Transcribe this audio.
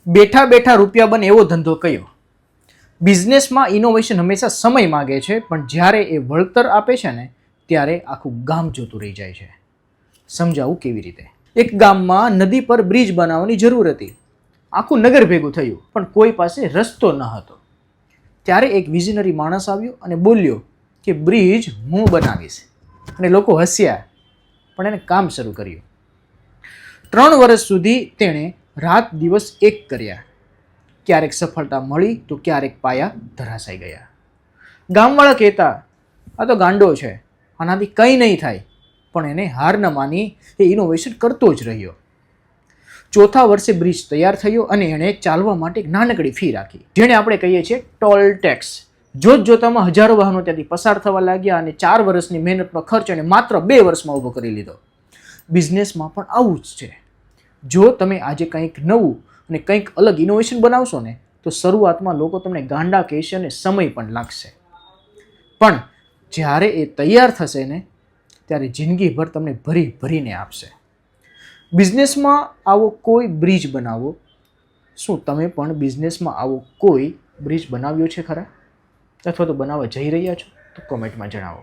બેઠા બેઠા રૂપિયા બને એવો ધંધો કયો? બિઝનેસમાં ઇનોવેશન હંમેશા સમય માગે છે, પણ જ્યારે એ વળતર આપે છે ને ત્યારે આખું ગામ જોતું રહી જાય છે. સમજાવું કેવી રીતે? એક ગામમાં નદી પર બ્રિજ બનાવવાની જરૂર હતી. આખું નગર ભેગું થયું, પણ કોઈ પાસે રસ્તો ન હતો. ત્યારે એક વિઝનરી માણસ આવ્યો અને બોલ્યો કે બ્રિજ હું બનાવીશ. અને લોકો હસ્યા, પણ એને કામ શરૂ કર્યું. 3 વર્ષ સુધી તેણે રાત દિવસ એક કર્યા. ક્યારેક સફળતા મળી તો ક્યારેક પાયા ધરાશાઈ ગયા. ગામવાળા કહેતા, આ તો ગાંડો છે, આનાથી કંઈ નહીં થાય. પણ એને હાર ન માની એ ઇનોવેશન કરતો જ રહ્યો. 4થા વર્ષે બ્રિજ તૈયાર થયો અને એણે ચાલવા માટે એક નાનકડી ફી રાખી, જેને આપણે કહીએ છીએ ટોલ ટેક્સ. જોતજોતામાં હજારો વાહનો ત્યાંથી પસાર થવા લાગ્યા અને 4 વર્ષની મહેનતનો ખર્ચ એને માત્ર 2 વર્ષમાં ઊભો કરી લીધો. બિઝનેસમાં પણ આવું જ છે. જો તમે આજે કંઈક નવું અને કંઈક અલગ ઇનોવેશન બનાવશો ને તો શરૂઆતમાં લોકો તમને ગાંડા કહેશે અને સમય પણ લાગશે, પણ જ્યારે એ તૈયાર થશે ને ત્યારે જિંદગીભર તમને ભરી ભરીને આપશે. બિઝનેસમાં આવો કોઈ બ્રિજ બનાવો. શું તમે પણ બિઝનેસમાં આવો કોઈ બ્રિજ બનાવ્યો છે ખરા? અથવા તો બનાવવા જઈ રહ્યા છો? તો કોમેન્ટમાં જણાવો.